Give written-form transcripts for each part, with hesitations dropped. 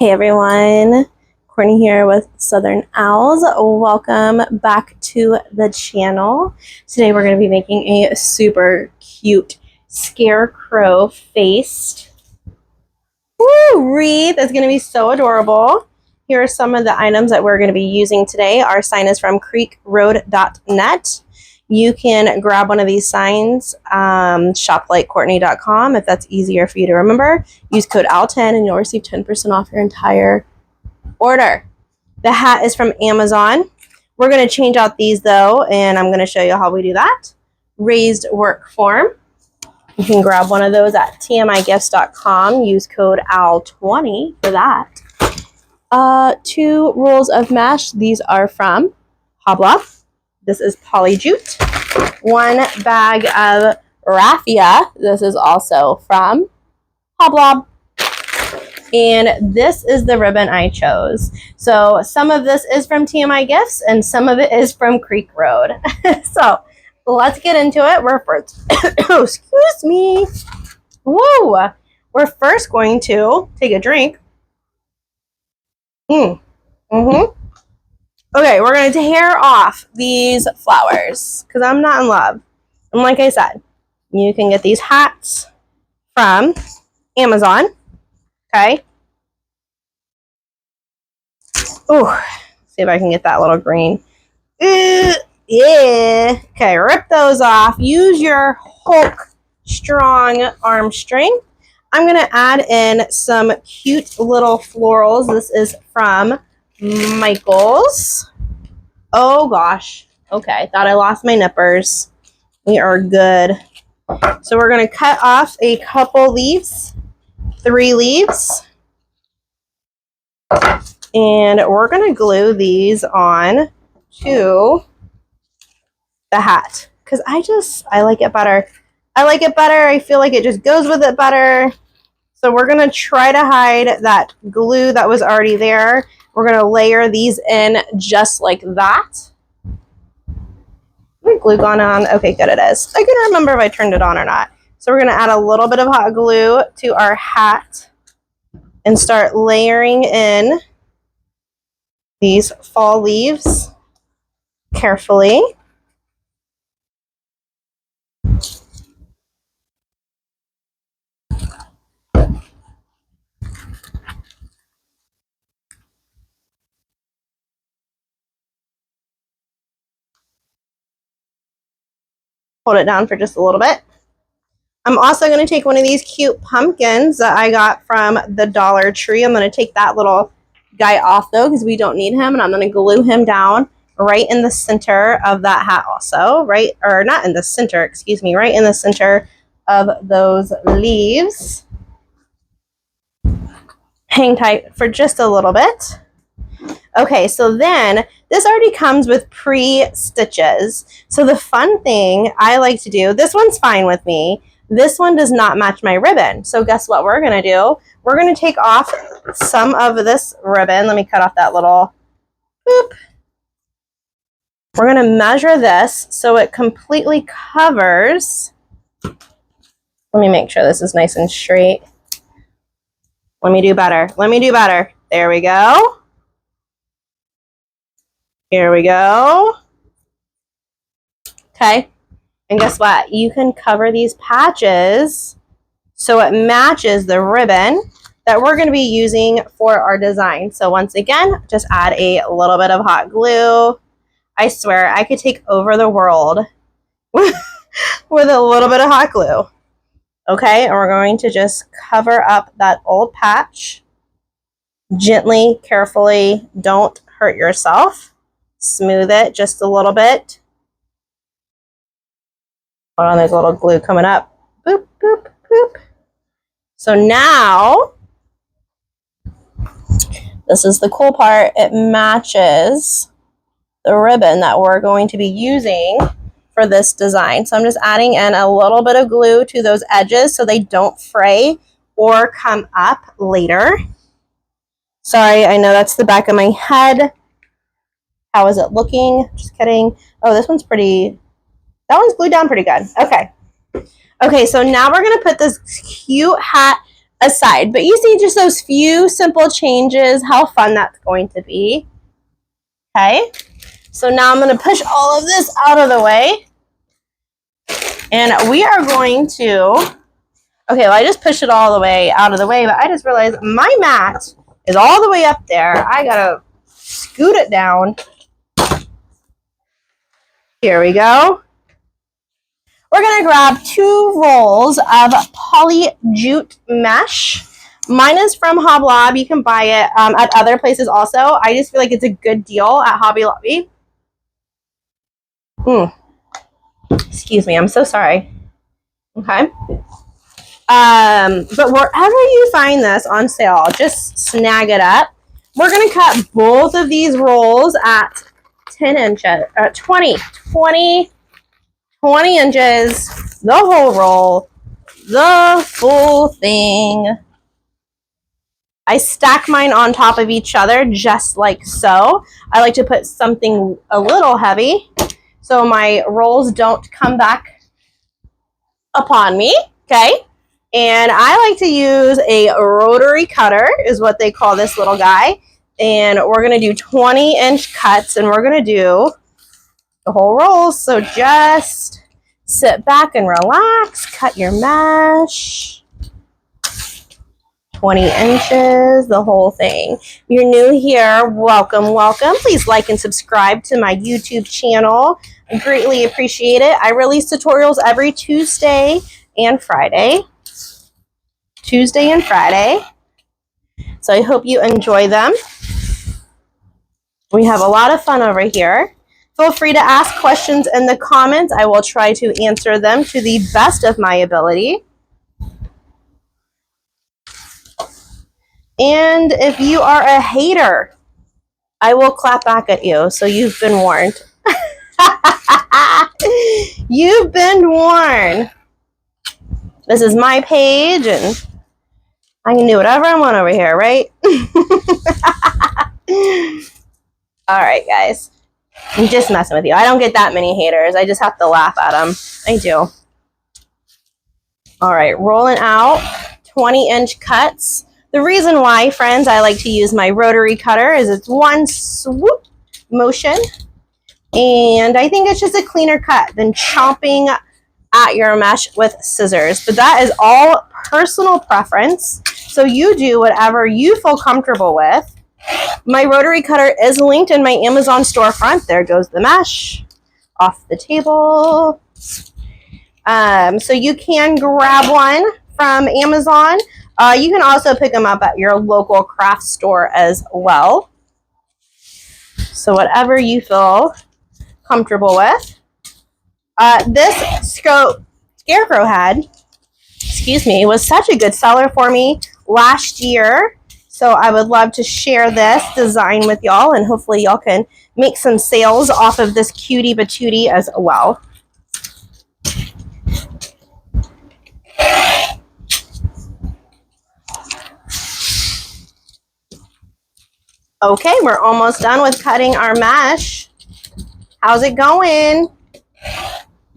Hey everyone, Courtney here with Southern Owls. Welcome back to the channel. Today we're going to be making a super cute scarecrow faced wreath. It's going to be so adorable. Here are some of the items that we're going to be using today. Our sign is from creekroad.net. You can grab one of these signs, shoplikecourtney.com if that's easier for you to remember. Use code OWL10 and you'll receive 10% off your entire order. The hat is from Amazon. We're going to change out these though, and I'm going to show you how we do that. Raised work form. You can grab one of those at tmigifts.com. Use code OWL20 for that. 2 rolls of mesh. These are from Hobla. This is polyjute. 1 bag of raffia. This is also from Hoblob. And this is the ribbon I chose. So some of this is from TMI Gifts and some of it is from Creek Road. So let's get into it. We're first, excuse me. Woo! We're first going to take a drink. Okay, we're going to tear off these flowers because I'm not in love. And like I said, you can get these hats from Amazon. Okay. Oh, see if I can get that little green. Yeah. Okay, rip those off. Use your Hulk strong arm strength. I'm going to add in some cute little florals. This is from Michael's. Oh gosh. Okay, thought I lost my nippers. We are good. So we're going to cut off a couple leaves, 3 leaves. And we're going to glue these on to the hat because I like it better. I like it better. I feel like it just goes with it better. So we're going to try to hide that glue that was already there. We're going to layer these in just like that. Glue gone on? Okay, good, it is. I couldn't remember if I turned it on or not. So we're going to add a little bit of hot glue to our hat and start layering in these fall leaves carefully. Hold it down for just a little bit. I'm also going to take one of these cute pumpkins that I got from the Dollar Tree. I'm going to take that little guy off though because we don't need him, and I'm going to glue him down right in the center of that hat also, right, or not in the center, excuse me, right in the center of those leaves. Hang tight for just a little bit. Okay, so then this already comes with pre-stitches. So the fun thing I like to do, this one's fine with me. This one does not match my ribbon. So guess what we're going to do? We're going to take off some of this ribbon. Let me cut off that little boop. We're going to measure this so it completely covers. Let me make sure this is nice and straight. Let me do better. Let me do better. There we go. Here we go. Okay. And guess what? You can cover these patches so it matches the ribbon that we're going to be using for our design. So once again, just add a little bit of hot glue. I swear I could take over the world with a little bit of hot glue. Okay, and we're going to just cover up that old patch. Gently, carefully, don't hurt yourself. Smooth it just a little bit. Hold on, there's a little glue coming up. Boop, boop, boop. So now, this is the cool part. It matches the ribbon that we're going to be using for this design. So I'm just adding in a little bit of glue to those edges so they don't fray or come up later. Sorry, I know that's the back of my head. How is it looking? Just kidding. Oh, this one's pretty, that one's glued down pretty good. Okay. Okay, so now we're going to put this cute hat aside. But you see just those few simple changes, how fun that's going to be. Okay, so now I'm going to push all of this out of the way. And we are going to, okay, well, I just pushed it all the way out of the way, but I just realized my mat is all the way up there. I got to scoot it down. Here we go. We're going to grab 2 rolls of poly jute mesh. Mine is from Hobby Lobby. You can buy it at other places also. I just feel like it's a good deal at Hobby Lobby. Excuse me, I'm so sorry. Okay. But wherever you find this on sale, just snag it up. We're going to cut both of these rolls at 10 inches, 20 inches, the whole roll, the full thing. I stack mine on top of each other just like so. I like to put something a little heavy so my rolls don't come back upon me, okay? And I like to use a rotary cutter is what they call this little guy. And we're going to do 20-inch cuts, and we're going to do the whole roll. So just sit back and relax, cut your mesh. 20 inches, the whole thing. If you're new here, welcome, welcome. Please like and subscribe to my YouTube channel. I greatly appreciate it. I release tutorials every Tuesday and Friday. So I hope you enjoy them. We have a lot of fun over here. Feel free to ask questions in the comments. I will try to answer them to the best of my ability. And if you are a hater, I will clap back at you. So you've been warned. You've been warned. This is my page, and I can do whatever I want over here, right? All right, guys. I'm just messing with you. I don't get that many haters. I just have to laugh at them. I do. All right, rolling out 20-inch cuts. The reason why, friends, I like to use my rotary cutter is it's one swoop motion. And I think it's just a cleaner cut than chomping at your mesh with scissors. But that is all personal preference. So you do whatever you feel comfortable with. My rotary cutter is linked in my Amazon storefront. There goes the mesh off the table. So you can grab one from Amazon. You can also pick them up at your local craft store as well. So whatever you feel comfortable with. This Scarecrow head, excuse me, was such a good seller for me last year. So I would love to share this design with y'all, and hopefully y'all can make some sales off of this cutie patootie as well. Okay, we're almost done with cutting our mesh. How's it going?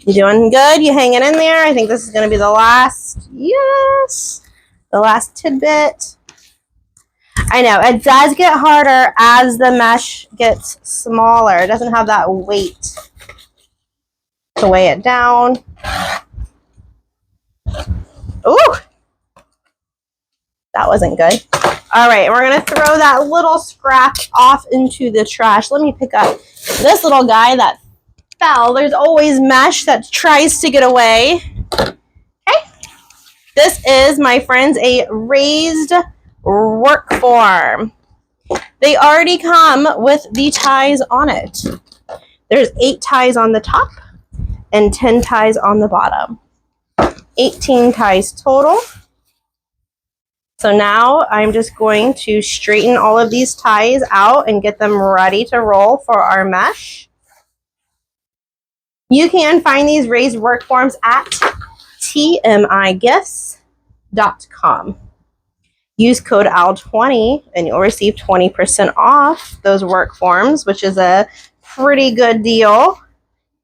You doing good? You hanging in there? I think this is going to be the last, yes, the last tidbit. I know, it does get harder as the mesh gets smaller. It doesn't have that weight to weigh it down. Ooh, that wasn't good. All right, we're going to throw that little scrap off into the trash. Let me pick up this little guy that fell. There's always mesh that tries to get away. Okay. This is, my friends, a raised work form. They already come with the ties on it. There's 8 ties on the top and 10 ties on the bottom. 18 ties total. So now I'm just going to straighten all of these ties out and get them ready to roll for our mesh. You can find these raised work forms at tmigifts.com. Use code OWL20 and you'll receive 20% off those work forms, which is a pretty good deal.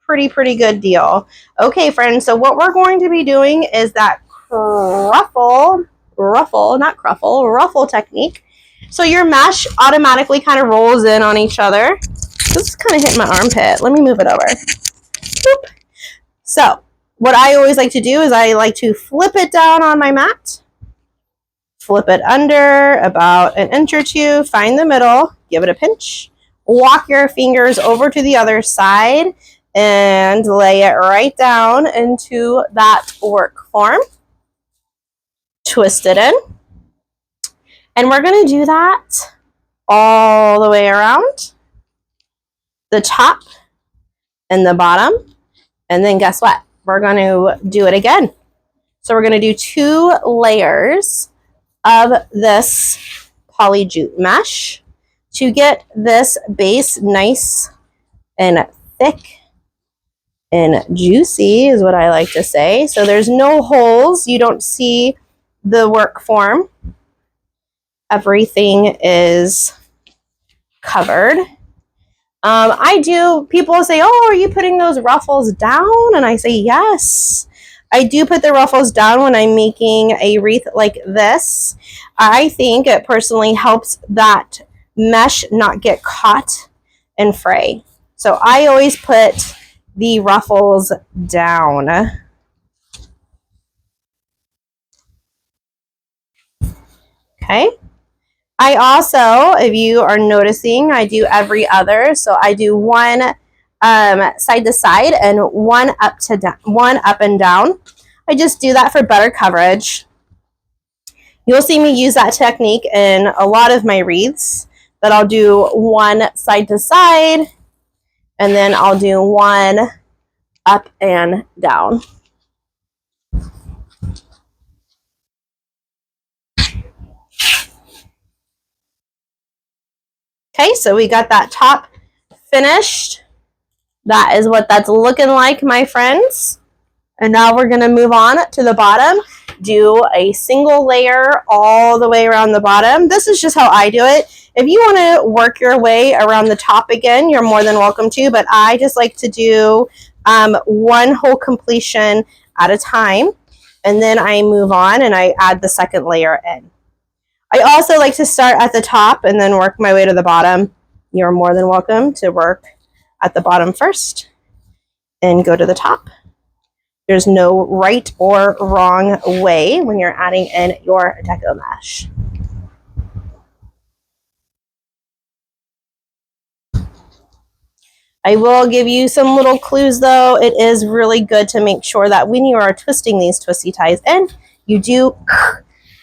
Pretty good deal. Okay, friends, so what we're going to be doing is that ruffle ruffle, not cruffle, ruffle technique. So your mesh automatically kind of rolls in on each other. This is kind of hitting my armpit. Let me move it over. Boop. So what I always like to do is I like to flip it down on my mat, flip it under about an inch or two, find the middle, give it a pinch, walk your fingers over to the other side, and lay it right down into that work form. Twist it in. And we're going to do that all the way around the top and the bottom. And then guess what? We're going to do it again. So we're going to do 2 layers of this poly jute mesh to get this base nice and thick and juicy is what I like to say. So there's no holes. You don't see the work form. Everything is covered. People say, oh, are you putting those ruffles down? And I say, yes. I do put the ruffles down when I'm making a wreath like this. I think it personally helps that mesh not get caught and fray. So I always put the ruffles down. Okay. I also, if you are noticing, I do every other. So I do one side to side and one up and down. I just do that for better coverage. You'll see me use that technique in a lot of my wreaths, that I'll do one side to side and then I'll do one up and down. Okay, so we got that top finished. That is what that's looking like, my friends. And now we're going to move on to the bottom. Do a single layer all the way around the bottom. This is just how I do it. If you want to work your way around the top again, you're more than welcome to, but I just like to do one whole completion at a time, and then I move on and I add the second layer in. I also like to start at the top and then work my way to the bottom. You're more than welcome to work at the bottom first and go to the top. There's no right or wrong way when you're adding in your deco mesh. I will give you some little clues though. It is really good to make sure that when you are twisting these twisty ties in, you do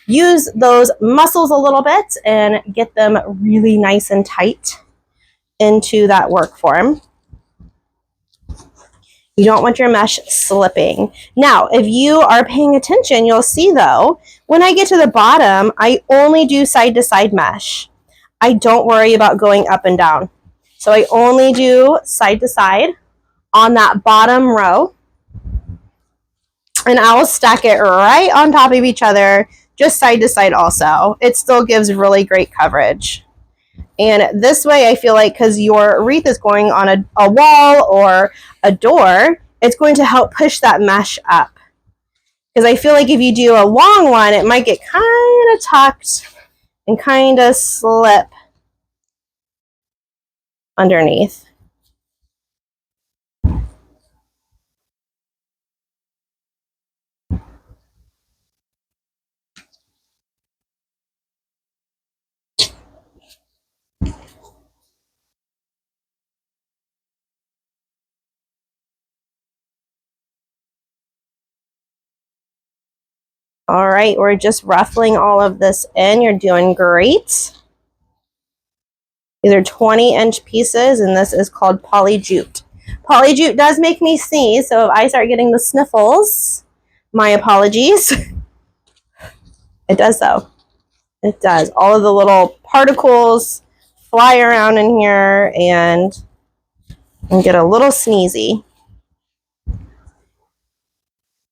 use those muscles a little bit and get them really nice and tight into that work form. You don't want your mesh slipping. Now, if you are paying attention, you'll see though, when I get to the bottom, I only do side to side mesh. I don't worry about going up and down. So I only do side to side on that bottom row. And I'll stack it right on top of each other, just side to side also. It still gives really great coverage. And this way, I feel like, because your wreath is going on a wall or a door, it's going to help push that mesh up. Because I feel like if you do a long one, it might get kind of tucked and kind of slip underneath. All right, we're just ruffling all of this in. You're doing great. These are 20-inch pieces, and this is called poly jute. Poly jute does make me sneeze, so if I start getting the sniffles, my apologies. It does though. It does. All of the little particles fly around in here and get a little sneezy.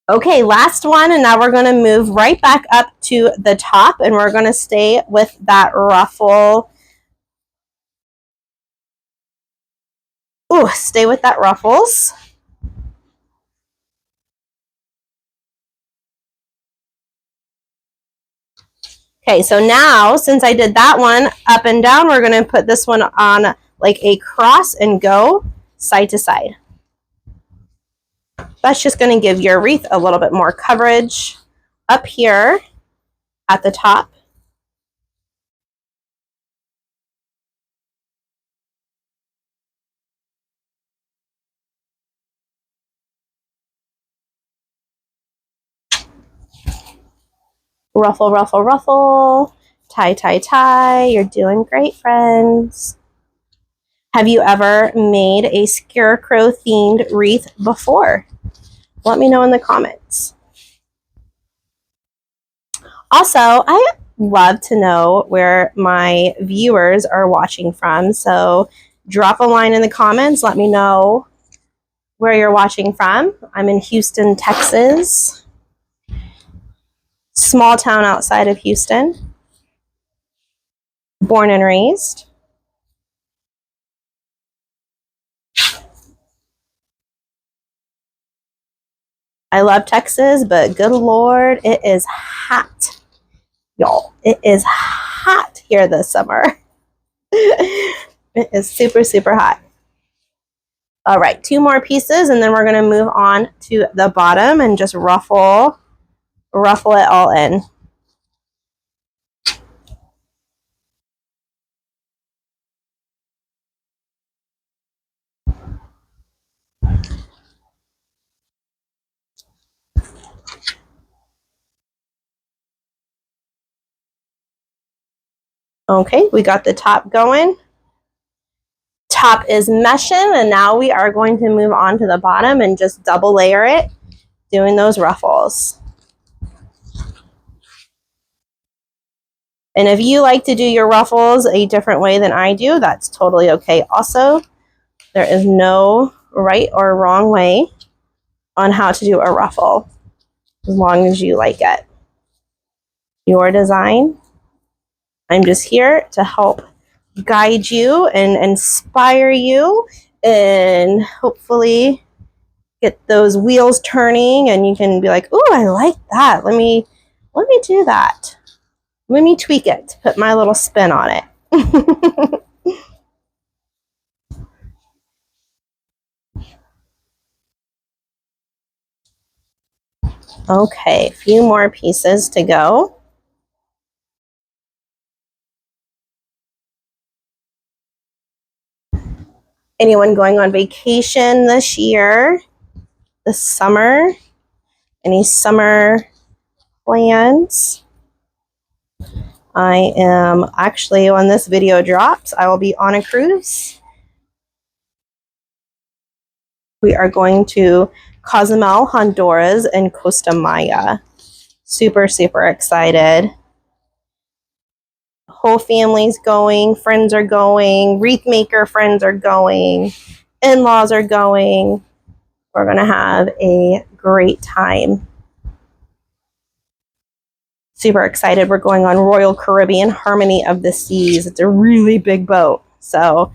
Okay, last one, and now we're going to move right back up to the top, and we're going to stay with that ruffle. Ooh, stay with that ruffles. Okay, so now since I did that one up and down, we're going to put this one on like a cross and go side to side. That's just going to give your wreath a little bit more coverage up here at the top. Ruffle, ruffle, ruffle. Tie, tie, tie. You're doing great, friends. Have you ever made a Scarecrow themed wreath before? Let me know in the comments. Also, I love to know where my viewers are watching from. So drop a line in the comments. Let me know where you're watching from. I'm in Houston, Texas. Small town outside of Houston. Born and raised. I love Texas, but good Lord, it is hot, y'all. It is hot here this summer. It is super, super hot. All right, 2 more pieces, and then we're going to move on to the bottom and just ruffle it all in. Okay, we got the top going. Top is meshing, and now we are going to move on to the bottom and just double layer it, doing those ruffles. And if you like to do your ruffles a different way than I do, that's totally okay. Also, there is no right or wrong way on how to do a ruffle, as long as you like it. Your design. I'm just here to help guide you and inspire you and hopefully get those wheels turning, and you can be like, "Ooh, I like that. Let me do that. Let me tweak it, put my little spin on it." Okay, a few more pieces to go. Anyone going on vacation this year, this summer? Any summer plans? I am actually, when this video drops, I will be on a cruise. We are going to Cozumel, Honduras, and Costa Maya. Super, super excited. Whole family's going, friends are going, wreath maker friends are going, in-laws are going. We're going to have a great time. Super excited. We're going on Royal Caribbean Harmony of the Seas. It's a really big boat. So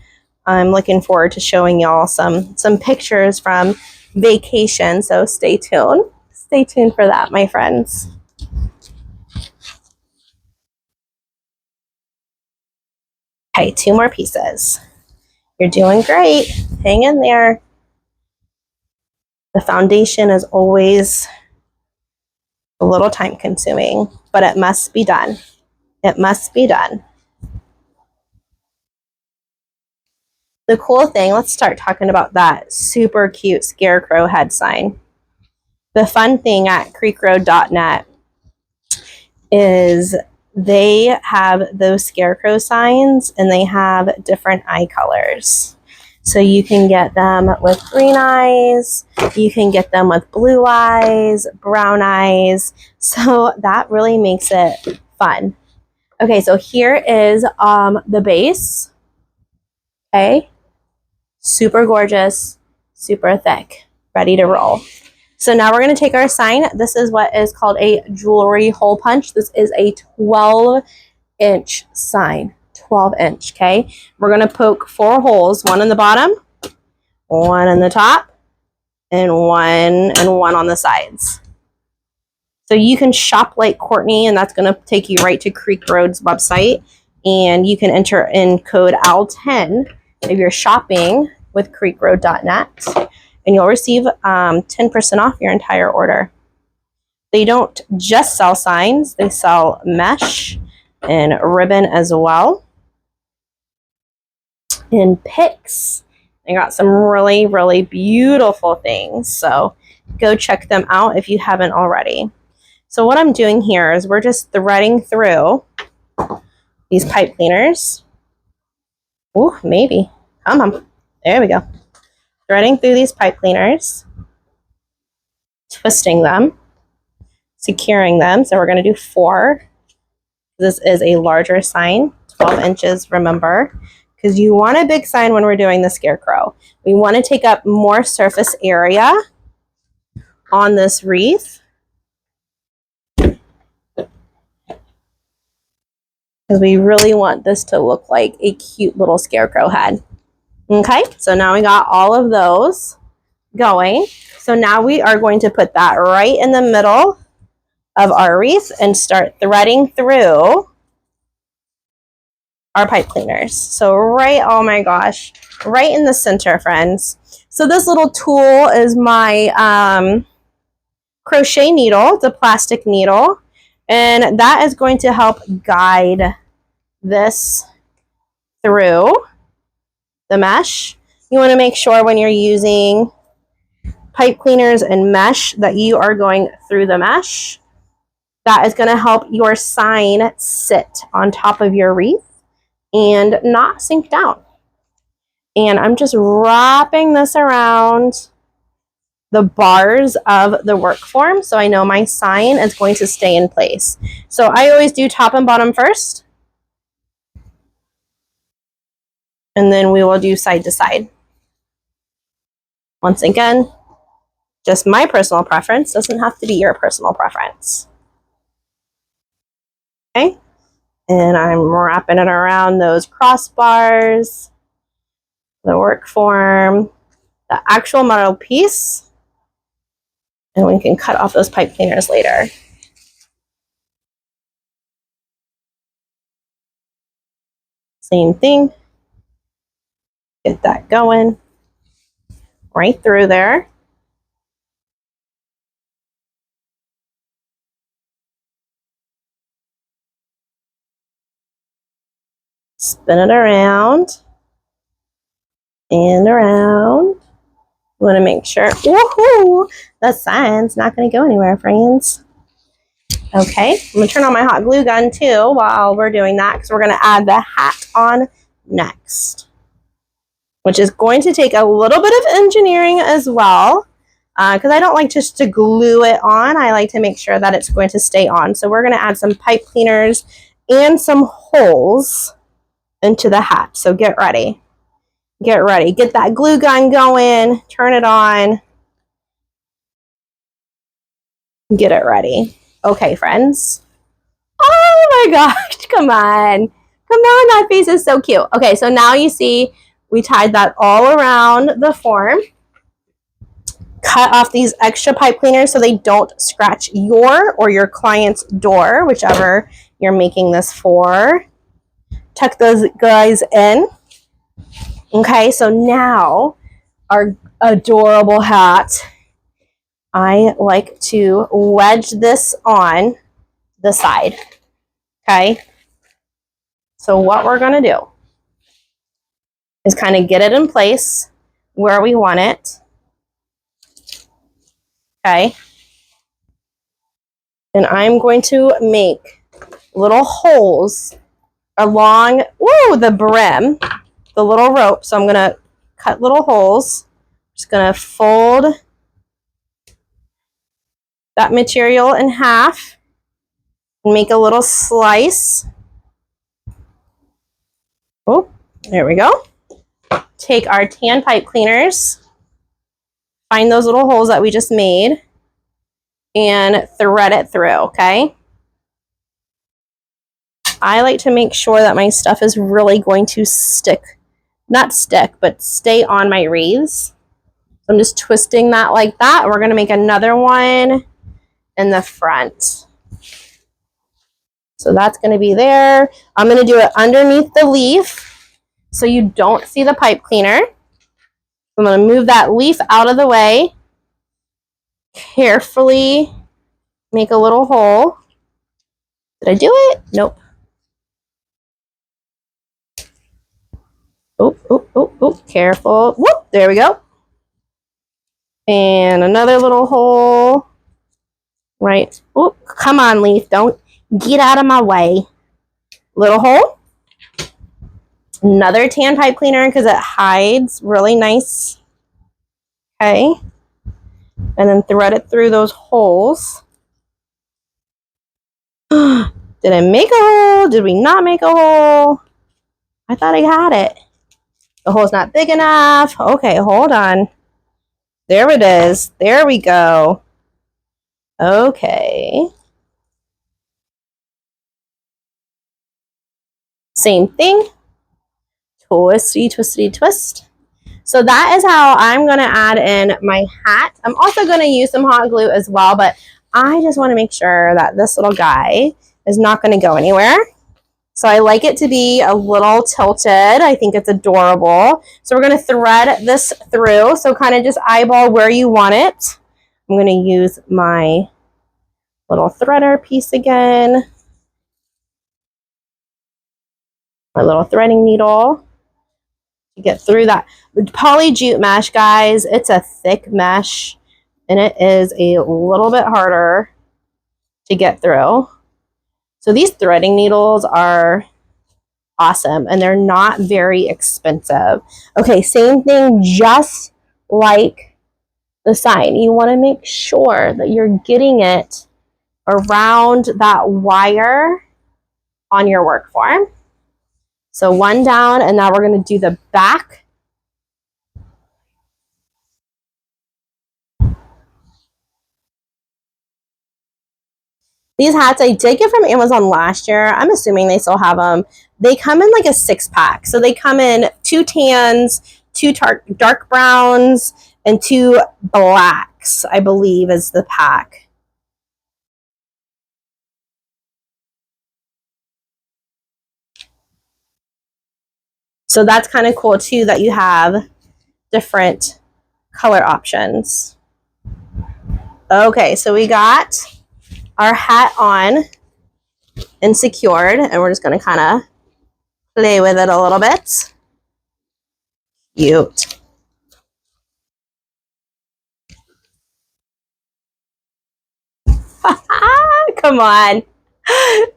I'm looking forward to showing y'all some pictures from vacation. So stay tuned. Stay tuned for that, my friends. Okay, 2 more pieces. You're doing great. Hang in there. The foundation is always a little time consuming, but it must be done. It must be done. The cool thing, let's start talking about that super cute Scarecrow head sign. The fun thing at creekroad.net is they have those Scarecrow signs and they have different eye colors. So you can get them with green eyes, you can get them with blue eyes, brown eyes. So that really makes it fun. Okay, so here is the base. Okay, super gorgeous, super thick, ready to roll. So now we're going to take our sign. This is what is called a jewelry hole punch. This is a 12-inch sign, 12-inch, okay? We're going to poke 4 holes, 1 in the bottom, 1 in the top, and one on the sides. So you can shop like Courtney, and that's going to take you right to Creek Road's website. And you can enter in code OWL10 if you're shopping with creekroad.net, and you'll receive 10% off your entire order. They don't just sell signs, they sell mesh and ribbon as well. And picks. They got some really, really beautiful things. So go check them out if you haven't already. So what I'm doing here is we're just threading through these pipe cleaners. Ooh, maybe. Come on. There we go. Threading through these pipe cleaners. Twisting them. Securing them. So we're going to do 4. This is a larger sign. 12 inches, remember. Because you want a big sign when we're doing the Scarecrow. We want to take up more surface area on this wreath. Because we really want this to look like a cute little Scarecrow head. Okay, so now we got all of those going. So now we are going to put that right in the middle of our wreath and start threading through our pipe cleaners. So right, oh my gosh, right in the center, friends. So this little tool is my crochet needle, the plastic needle, and that is going to help guide this through the mesh. You want to make sure when you're using pipe cleaners and mesh that you are going through the mesh. That is going to help your sign sit on top of your wreath and not sink down. And I'm just wrapping this around the bars of the work form so I know my sign is going to stay in place. So I always do top and bottom first. And then we will do side to side. Once again, just my personal preference, doesn't have to be your personal preference. Okay, and I'm wrapping it around those crossbars, the work form, the actual metal piece, and we can cut off those pipe cleaners later. Same thing, get that going right through there. Spin it around and around. You want to make sure, woohoo, the sign's not going to go anywhere, friends. Okay, I'm going to turn on my hot glue gun too while we're doing that, because we're going to add the hat on next, which is going to take a little bit of engineering as well, because I don't like just to glue it on. I like to make sure that it's going to stay on. So we're going to add some pipe cleaners and some holes into the hat. So get ready. Get ready. Get that glue gun going. Turn it on. Get it ready. Okay, friends. Oh my gosh. Come on. Come on. That face is so cute. Okay, so now you see we tied that all around the form. Cut off these extra pipe cleaners so they don't scratch your or your client's door, whichever you're making this for. Tuck those guys in. Okay, so now our adorable hat, I like to wedge this on the side. Okay, so what we're going to do is kind of get it in place where we want it. Okay, and I'm going to make little holes along the brim, the little rope. So I'm going to cut little holes. Just going to fold that material in half and make a little slice. Oh, there we go. Take our tan pipe cleaners, find those little holes that we just made, and thread it through, okay? I like to make sure that my stuff is really going to stick, not stick, but stay on my wreaths. So I'm just twisting that like that. We're going to make another one in the front. So that's going to be there. I'm going to do it underneath the leaf so you don't see the pipe cleaner. I'm going to move that leaf out of the way. Carefully make a little hole. Did I do it? Nope. Oh, careful. Whoop, there we go. And another little hole. Right. Oh, come on, leaf. Don't get out of my way. Little hole. Another tan pipe cleaner because it hides really nice. Okay. And then thread it through those holes. Did I make a hole? Did we not make a hole? I thought I had it. The hole's not big enough. Okay, hold on. There it is. There we go. Okay. Same thing. Twisty, twisty, twist. So that is how I'm going to add in my hat. I'm also going to use some hot glue as well, but I just want to make sure that this little guy is not going to go anywhere. So I like it to be a little tilted. I think it's adorable. So we're going to thread this through. So kind of just eyeball where you want it. I'm going to use my little threader piece again. My little threading needle. To get through that. Poly jute mesh, guys, it's a thick mesh and it is a little bit harder to get through. So these threading needles are awesome and they're not very expensive. Okay, same thing, just like the sign. You want to make sure that you're getting it around that wire on your work form. So one down, and now we're going to do the back. These hats I did get from Amazon last year. I'm assuming they still have them. They come in like a 6-pack. So they come in 2 tans, 2 dark browns, and 2 blacks, I believe is the pack. So that's kind of cool too that you have different color options. Okay, so we got our hat on and secured, and we're just going to kind of play with it a little bit. Cute. Come on.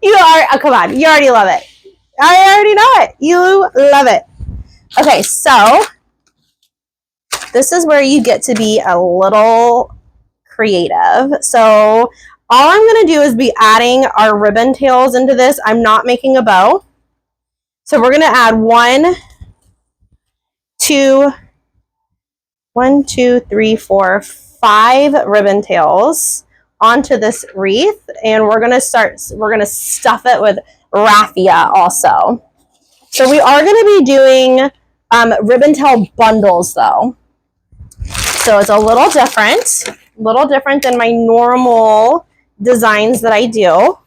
You are, oh, come on. You already love it. I already know it. You love it. Okay, so this is where you get to be a little creative. So all I'm going to do is be adding our ribbon tails into this. I'm not making a bow. So we're going to add 1, 2, 3, 4, 5 ribbon tails onto this wreath, and we're gonna stuff it with raffia also. So we are going to be doing ribbon tail bundles though. So it's a little different than my normal designs that I do.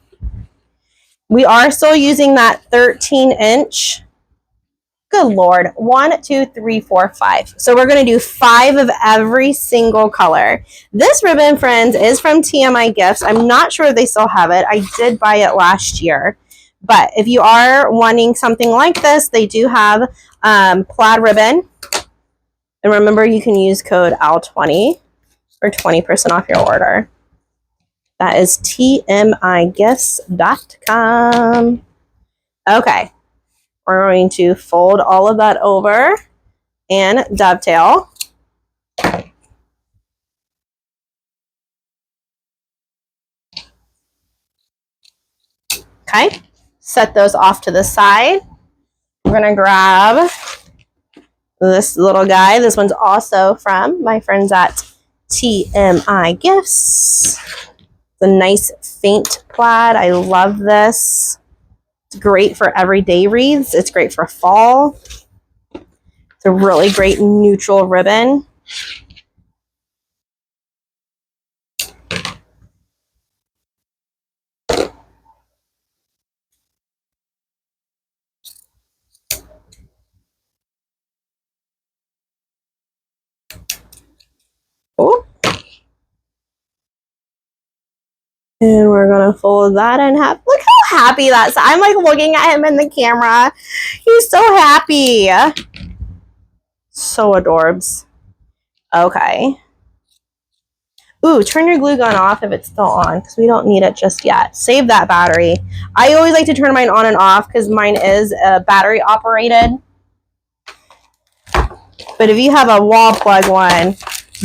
We are still using that 13-inch. Good Lord. 1, 2, 3, 4, 5. So we're going to do 5 of every single color. This ribbon, friends, is from TMI Gifts. I'm not sure if they still have it. I did buy it last year. But if you are wanting something like this, they do have plaid ribbon. And remember, you can use code OWL20 for 20% off your order. That is tmigifts.com. Okay. We're going to fold all of that over and dovetail. Okay, set those off to the side. We're going to grab this little guy. This one's also from my friends at TMI Gifts. It's a nice faint plaid. I love this. It's great for everyday wreaths. It's great for fall. It's a really great neutral ribbon. And we're gonna fold that in half. Look how happy that's. I'm like looking at him in the camera. He's so happy. So adorbs. Okay. Ooh, turn your glue gun off if it's still on because we don't need it just yet. Save that battery. I always like to turn mine on and off because mine is battery operated. But if you have a wall plug one,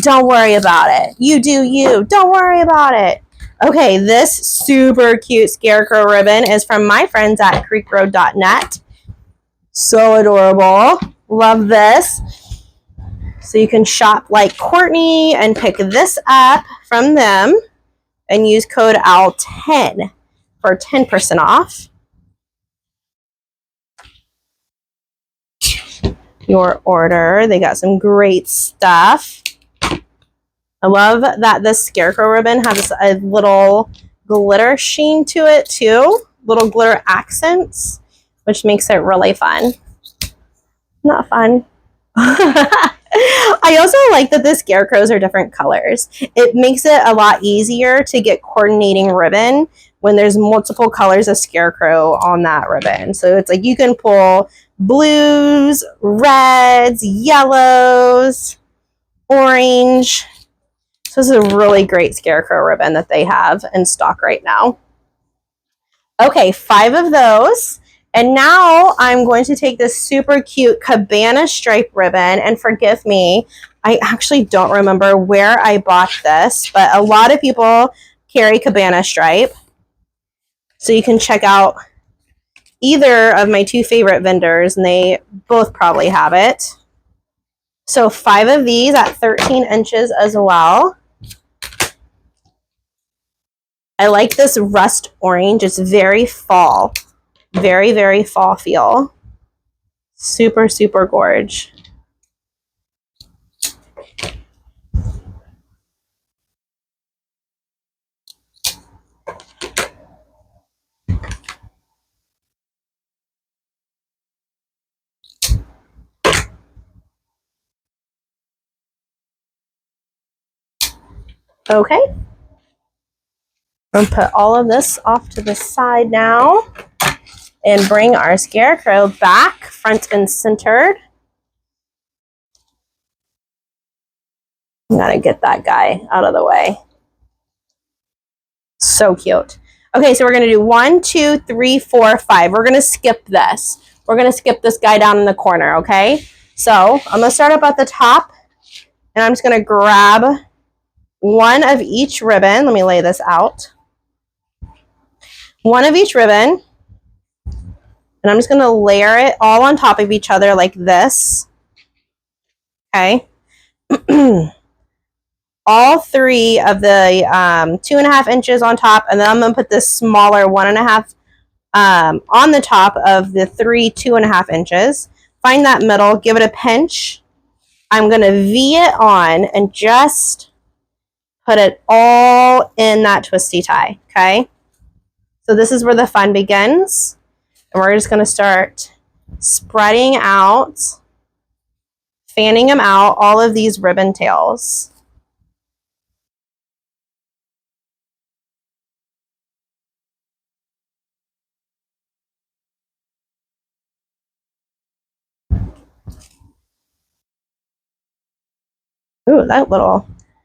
don't worry about it. You do you. Don't worry about it. Okay, this super cute Scarecrow ribbon is from my friends at creekroad.net. So adorable. Love this. So you can shop like Courtney and pick this up from them and use code OWL10 for 10% off your order. They got some great stuff. I love that this Scarecrow ribbon has a little glitter sheen to it too. Little glitter accents, which makes it really fun. Not fun. I also like that the Scarecrows are different colors. It makes it a lot easier to get coordinating ribbon when there's multiple colors of Scarecrow on that ribbon. So it's like you can pull blues, reds, yellows, orange. So this is a really great Scarecrow ribbon that they have in stock right now. Okay, 5 of those. And now I'm going to take this super cute cabana stripe ribbon, and forgive me, I actually don't remember where I bought this, but a lot of people carry cabana stripe. So you can check out either of my 2 favorite vendors, and they both probably have it. So 5 of these at 13 inches as well. I like this rust orange. It's very fall. Very, very fall feel. Super, super gorge. Okay. I'm going to put all of this off to the side now and bring our Scarecrow back front and centered. I'm going to get that guy out of the way. So cute. Okay, so we're going to do 1, 2, 3, 4, 5. We're going to skip this. We're going to skip this guy down in the corner, okay? So I'm going to start up at the top, and I'm just going to grab one of each ribbon. Let me lay this out. One of each ribbon. And I'm just going to layer it all on top of each other like this. Okay. All 3 of the 2.5 inches on top. And then I'm going to put this smaller 1.5 on the top of the 3 2.5 inches. Find that middle. Give it a pinch. I'm going to V it on and just put it all in that twisty tie. Okay. So this is where the fun begins. And we're just going to start spreading out, fanning them out, all of these ribbon tails. Ooh,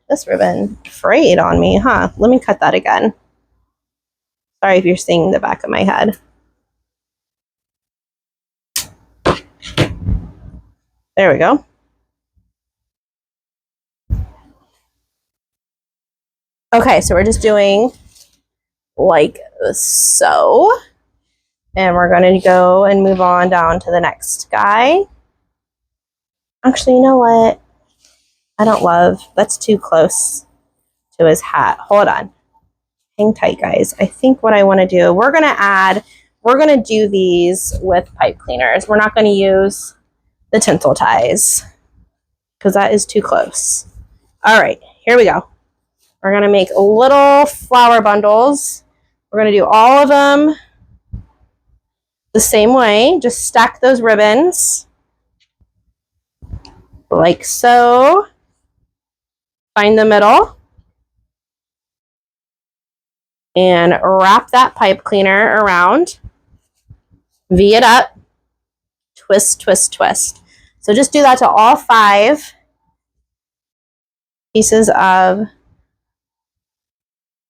this ribbon frayed on me, huh? Let me cut that again. Sorry if you're seeing the back of my head. There we go. Okay, so we're just doing like so. And we're going to go and move on down to the next guy. Actually, you know what? I don't love, that's too close to his hat. Hold on. Hang tight, guys. I think what I want to do, we're going to do these with pipe cleaners. We're not going to use the tinsel ties because that is too close. All right, here we go. We're going to make little flower bundles. We're going to do all of them the same way. Just stack those ribbons like so. Find the middle. and wrap that pipe cleaner around. V it up. Twist, twist, twist. So just do that to all 5 pieces of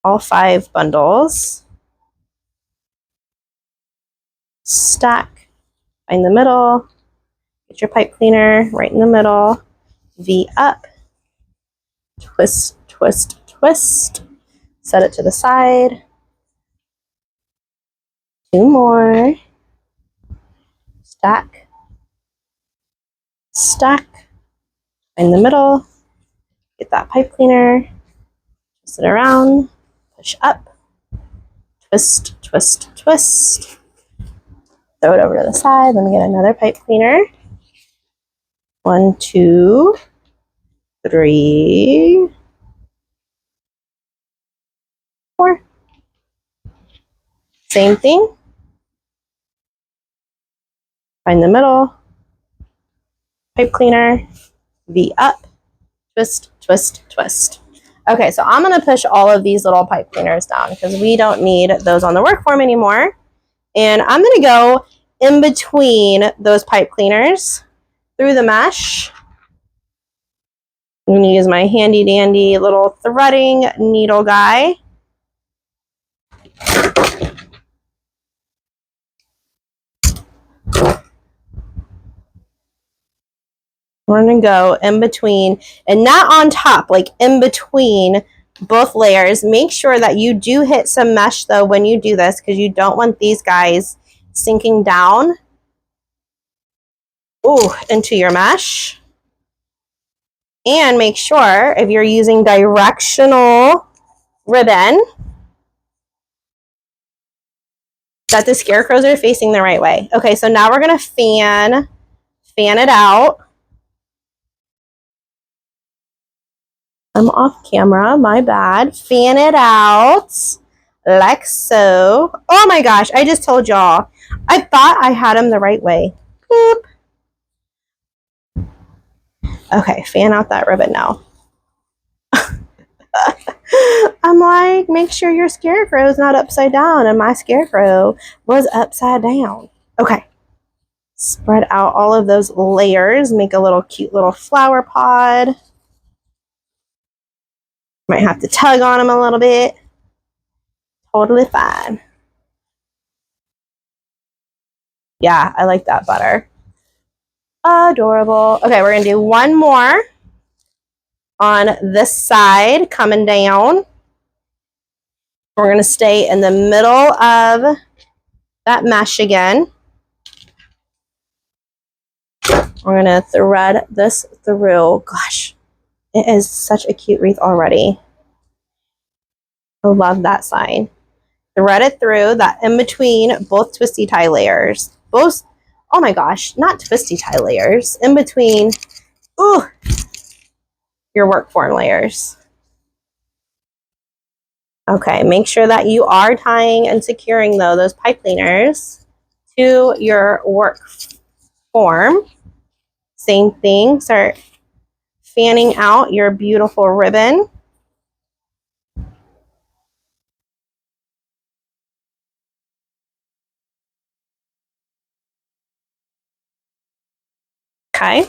all 5 bundles. Stack, find the middle, get your pipe cleaner right in the middle, V up, twist, twist, twist, set it to the side. 2 more, stack, stack, find the middle, get that pipe cleaner, twist it around, push up, twist, twist, twist. Throw it over to the side. Let me get another pipe cleaner. 1, 2, 3, 4. Same thing. Find the middle. Pipe cleaner. V up. Twist, twist, twist. Okay, so I'm going to push all of these little pipe cleaners down because we don't need those on the work form anymore. And I'm going to go in between those pipe cleaners through the mesh. I'm going to use my handy dandy little threading needle guy. We're going to go in between, and not on top, like in between both layers. Make sure that you do hit some mesh though when you do this, because you don't want these guys sinking down into your mesh. And make sure if you're using directional ribbon that the scarecrows are facing the right way. Okay, so now we're going to fan it out. I'm off camera, my bad. Fan it out like so. Oh my gosh, I just told y'all. I thought I had them the right way. Boop. Okay, fan out that ribbon now. I'm like, make sure your scarecrow is not upside down, and my scarecrow was upside down. Okay. Spread out all of those layers. Make a little cute little flower pod. Might have to tug on them a little bit. Totally fine. Yeah, I like that butter. Adorable. Okay, we're going to do one more on this side coming down. We're going to stay in the middle of that mesh again. We're going to thread this through. Gosh, it is such a cute wreath already. I love that sign. Thread it through that in between both twisty tie layers. Both, oh my gosh, not twisty tie layers. In between, your work form layers. Okay, make sure that you are tying and securing though those pipe cleaners to your work form. Same thing, start fanning out your beautiful ribbon. Okay, I'm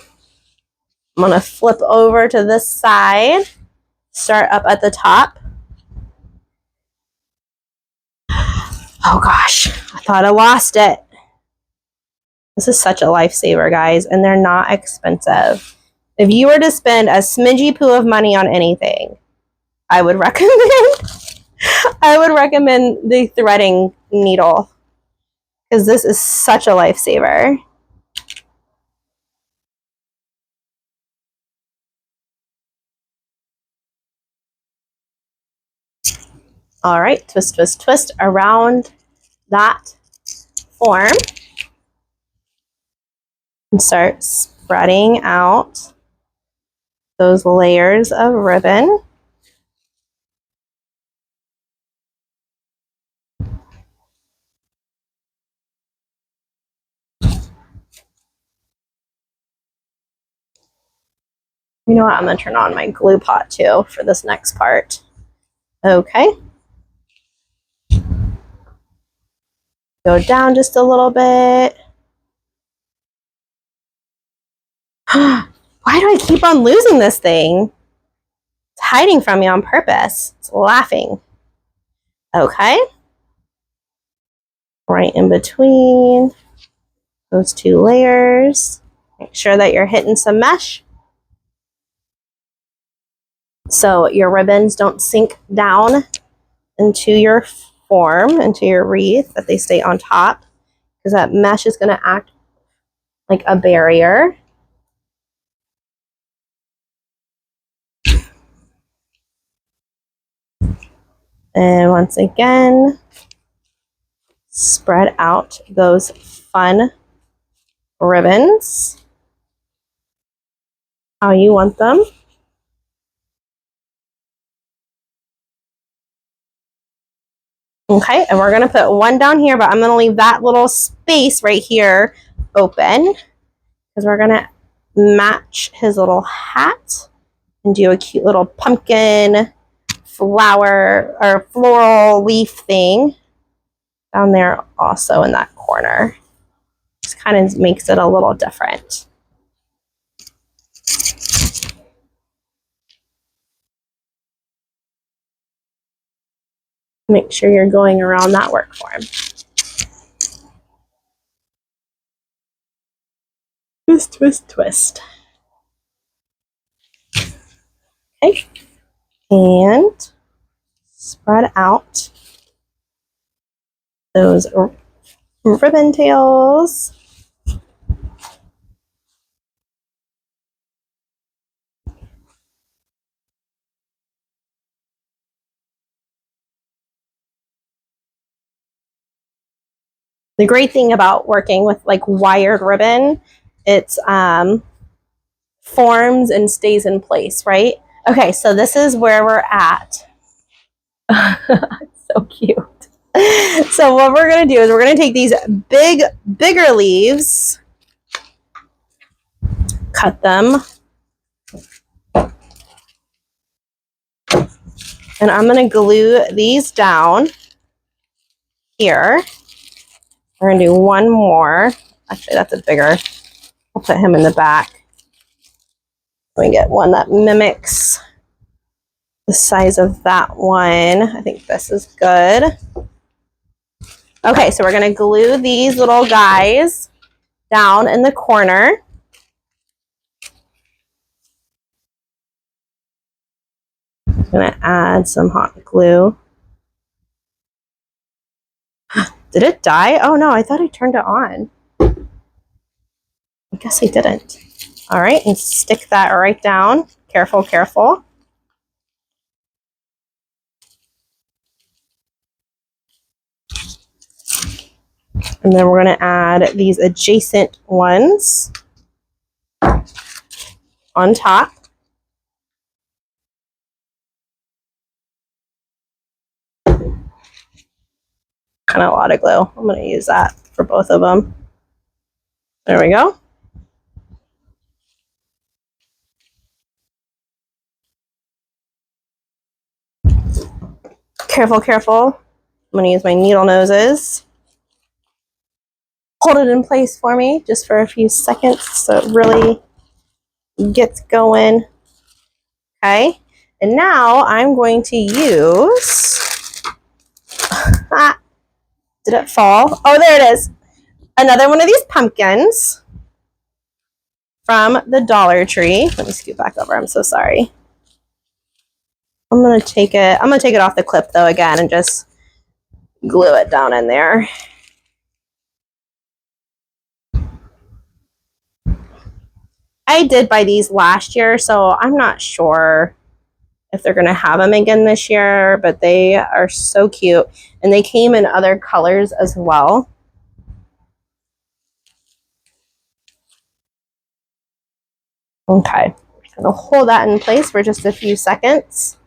gonna flip over to this side, start up at the top. Oh gosh, I thought I lost it. This is such a lifesaver, guys, and they're not expensive. If you were to spend a smidgy poo of money on anything, I would recommend the threading needle, because this is such a lifesaver. All right, twist, twist, twist around that form and start spreading out those layers of ribbon. You know what? I'm going to turn on my glue pot too for this next part. Okay. Go down just a little bit. Why do I keep on losing this thing? It's hiding from me on purpose. It's laughing. Okay. Right in between those two layers. Make sure that you're hitting some mesh so your ribbons don't sink down into your form, into your wreath, that they stay on top, because that mesh is going to act like a barrier. And once again, spread out those fun ribbons how you want them. Okay, and we're gonna put one down here, but I'm gonna leave that little space right here open because we're gonna match his little hat and do a cute little pumpkin flower or floral leaf thing down there also in that corner. Just kind of makes it a little different. Make sure you're going around that work form. Twist, twist, twist. Okay. And spread out those ribbon tails. The great thing about working with like wired ribbon, it's forms and stays in place, right? Okay, so this is where we're at. So cute. So what we're going to do is we're going to take these bigger leaves, cut them, and I'm going to glue these down here. We're going to do one more. Actually, that's a bigger. I'll put him in the back. Let me get one that mimics the size of that one. I think this is good. Okay, so we're going to glue these little guys down in the corner. I'm going to add some hot glue. Did it die? Oh no, I thought I turned it on. I guess I didn't. All right, and stick that right down. Careful, careful. And then we're going to add these adjacent ones on top. Kind of a lot of glue. I'm going to use that for both of them. There we go. Careful, careful. I'm going to use my needle noses. Hold it in place for me just for a few seconds so it really gets going. Okay. And now I'm going to use... Did it fall? Oh, there it is. Another one of these pumpkins from the Dollar Tree. Let me scoot back over. I'm so sorry. I'm gonna take it off the clip though again and just glue it down in there. I did buy these last year, so I'm not sure if they're gonna have them again this year, but they are so cute. And they came in other colors as well. Okay, I'm gonna hold that in place for just a few seconds.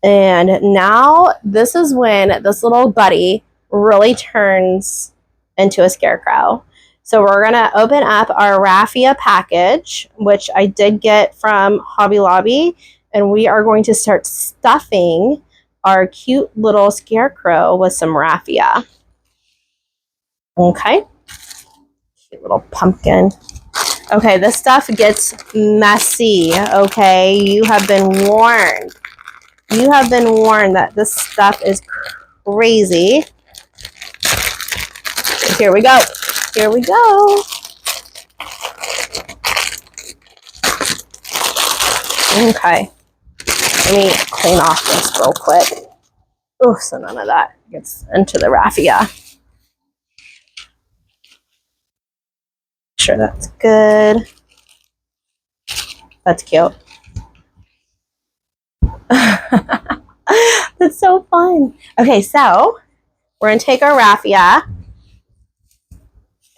And now this is when this little buddy really turns into a scarecrow. So we're gonna open up our raffia package, which I did get from Hobby Lobby, and we are going to start stuffing our cute little scarecrow with some raffia. Okay. Cute little pumpkin. Okay, this stuff gets messy, okay? You have been warned. You have been warned that this stuff is crazy. Here we go. Here we go. Okay. Let me clean off this real quick. Oh, so none of that gets into the raffia. Sure, that's good. That's cute. That's so fun. Okay, so we're going to take our raffia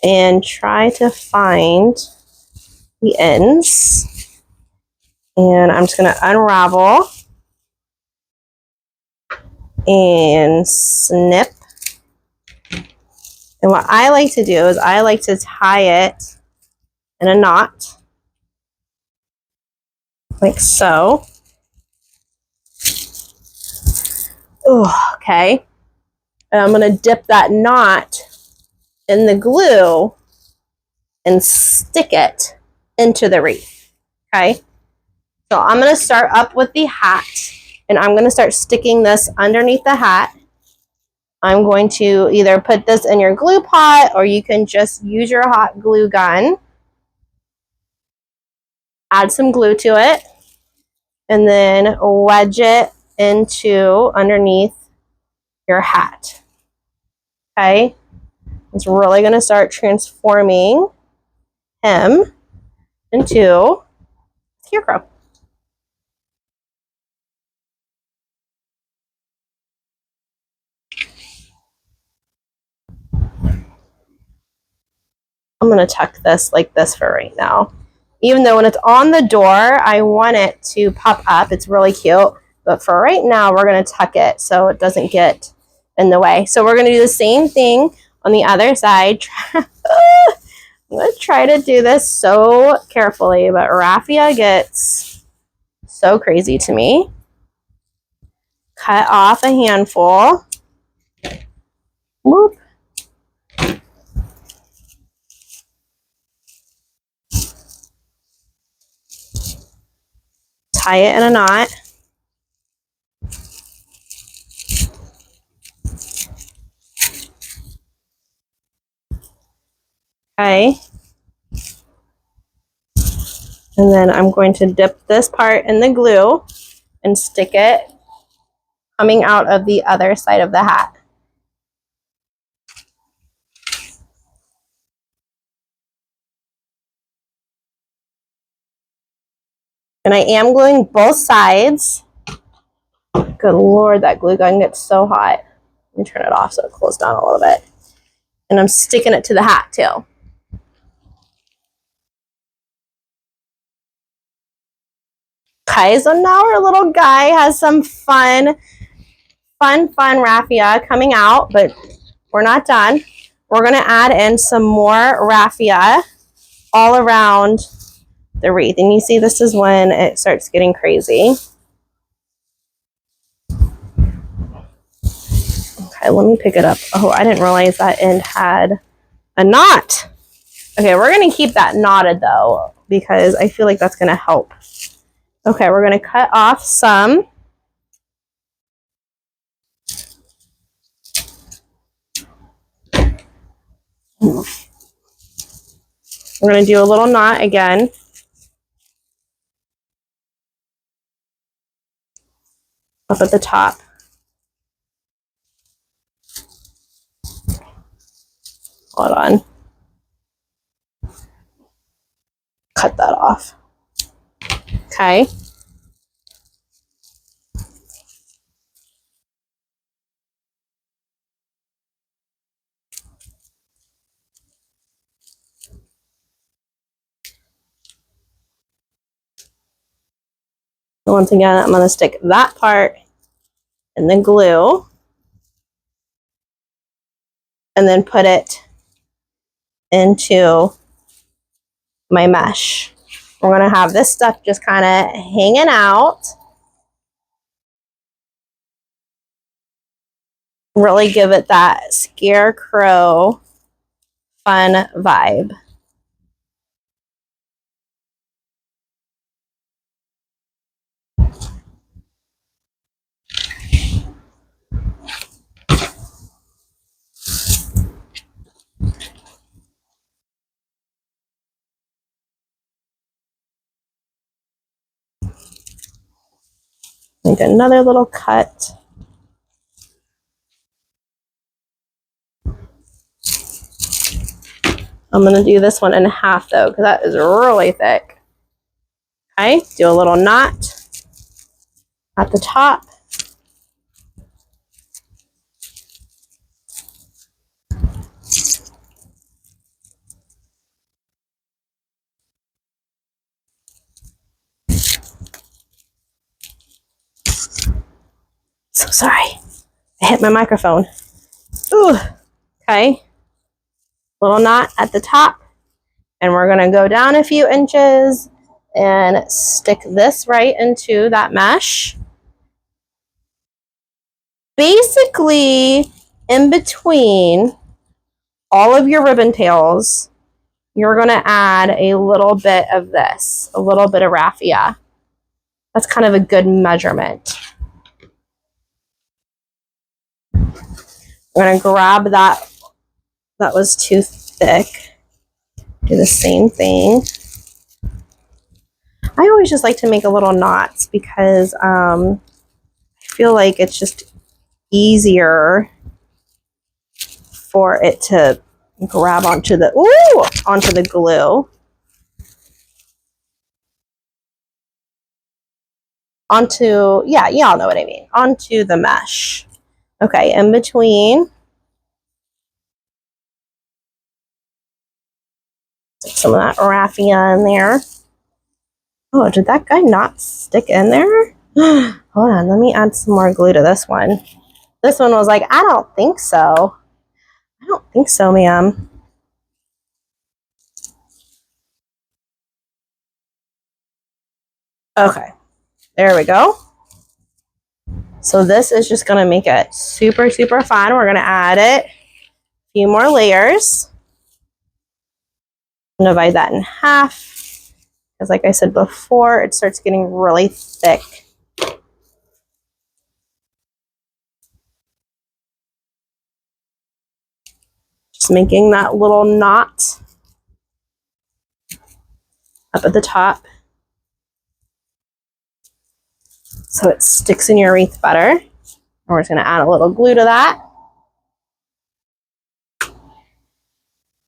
and try to find the ends. And I'm just going to unravel and snip. And what I like to do is I like to tie it in a knot, like so. Oh, okay. And I'm going to dip that knot in the glue and stick it into the wreath. Okay. So I'm going to start up with the hat, and I'm going to start sticking this underneath the hat. I'm going to either put this in your glue pot, or you can just use your hot glue gun. Add some glue to it, and then wedge it into underneath your hat. Okay? It's really going to start transforming him into Scarecrow. I'm going to tuck this like this for right now. Even though when it's on the door, I want it to pop up. It's really cute. But for right now, we're going to tuck it so it doesn't get in the way. So we're going to do the same thing on the other side. I'm going to try to do this so carefully, but raffia gets so crazy to me. Cut off a handful. Whoop. Tie it in a knot. Okay. And then I'm going to dip this part in the glue and stick it coming out of the other side of the hat. And I am gluing both sides. Good Lord, that glue gun gets so hot. Let me turn it off so it cools down a little bit. And I'm sticking it to the hat too. Okay, so now our little guy has some fun raffia coming out, but we're not done. We're going to add in some more raffia all around the wreath. And you see, this is when it starts getting crazy. Okay, let me pick it up. Oh, I didn't realize that end had a knot. Okay, we're going to keep that knotted though, because I feel like that's going to help. Okay, we're going to cut off some. We're going to do a little knot again. Up at the top. Hold on. Cut that off. Okay. Once again, I'm going to stick that part in the glue and then put it into my mesh. We're going to have this stuff just kind of hanging out. Really give it that Scarecrow fun vibe. Make another little cut. I'm going to do this one in half though, because that is really thick. Okay, do a little knot at the top. So sorry, I hit my microphone. Ooh, okay. Little knot at the top, and we're gonna go down a few inches and stick this right into that mesh. Basically, in between all of your ribbon tails, you're gonna add a little bit of this, a little bit of raffia. That's kind of a good measurement. We're gonna grab that was too thick. Do the same thing. I always just like to make a little knots because I feel like it's just easier for it to grab onto the glue. Onto, yeah, y'all know what I mean. Onto the mesh. Okay, in between. Some of that raffia in there. Oh, did that guy not stick in there? Hold on, let me add some more glue to this one. This one was like, I don't think so. I don't think so, ma'am. Okay, there we go. So this is just gonna make it super, super fun. We're gonna add it, a few more layers. I'm gonna divide that in half, because like I said before, it starts getting really thick. Just making that little knot up at the top so it sticks in your wreath better. And we're just gonna add a little glue to that.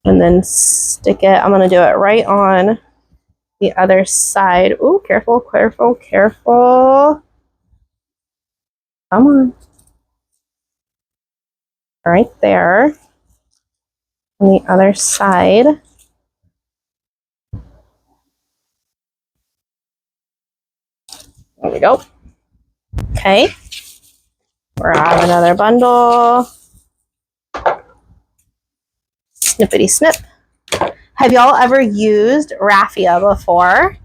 And then stick it. I'm gonna do it right on the other side. Ooh, careful, careful, careful. Come on. Right there. On the other side. There we go. Okay. We're on another bundle. Snippity snip. Have y'all ever used raffia before?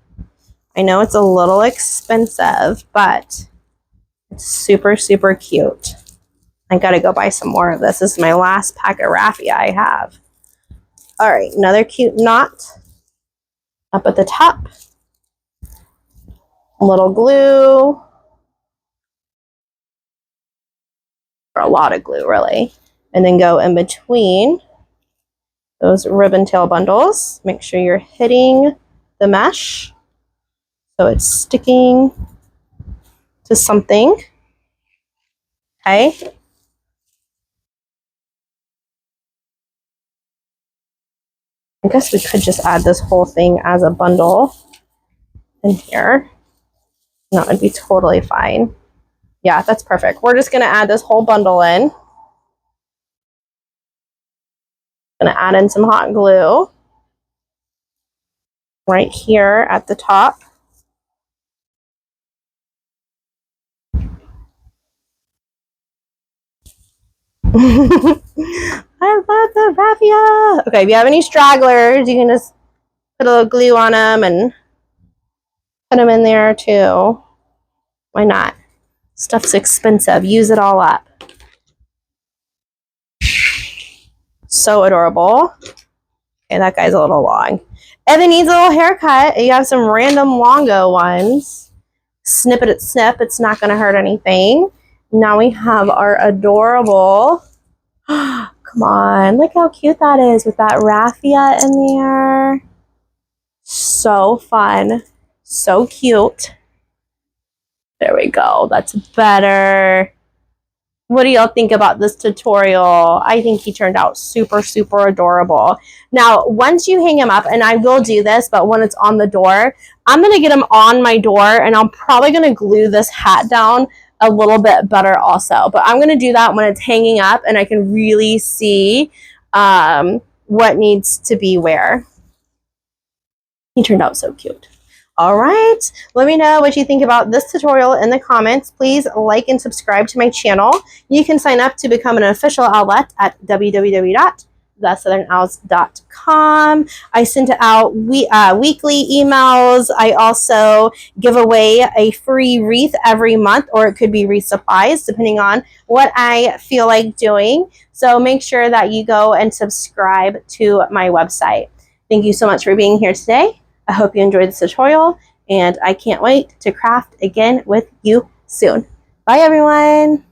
I know it's a little expensive, but it's super, super cute. I gotta go buy some more of this. This is my last pack of raffia I have. All right, another cute knot up at the top. A little glue. Or a lot of glue, really. And then go in between those ribbon tail bundles. Make sure you're hitting the mesh so it's sticking to something. Okay. I guess we could just add this whole thing as a bundle in here. That would be totally fine. Yeah, that's perfect. We're just going to add this whole bundle in. Going to add in some hot glue right here at the top. I love the raffia. Okay, if you have any stragglers, you can just put a little glue on them and put them in there too. Why not? Stuff's expensive. Use it all up. So adorable. Okay, that guy's a little long. And it needs a little haircut. You have some random longo ones. Snip it, snip. It's not going to hurt anything. Now we have our adorable. Come on. Look how cute that is with that raffia in there. So fun. So cute. There we go. That's better. What do y'all think about this tutorial? I think he turned out super, super adorable. Now, once you hang him up, and I will do this, but when it's on the door, I'm going to get him on my door, and I'm probably going to glue this hat down a little bit better also. But I'm going to do that when it's hanging up, and I can really see what needs to be where. He turned out so cute. All right, let me know what you think about this tutorial in the comments. Please like and subscribe to my channel. You can sign up to become an official Owlet at www.thesouthernowls.com. I send out weekly emails. I also give away a free wreath every month, or it could be wreath supplies, depending on what I feel like doing. So make sure that you go and subscribe to my website. Thank you so much for being here today. I hope you enjoyed this tutorial, and I can't wait to craft again with you soon. Bye, everyone.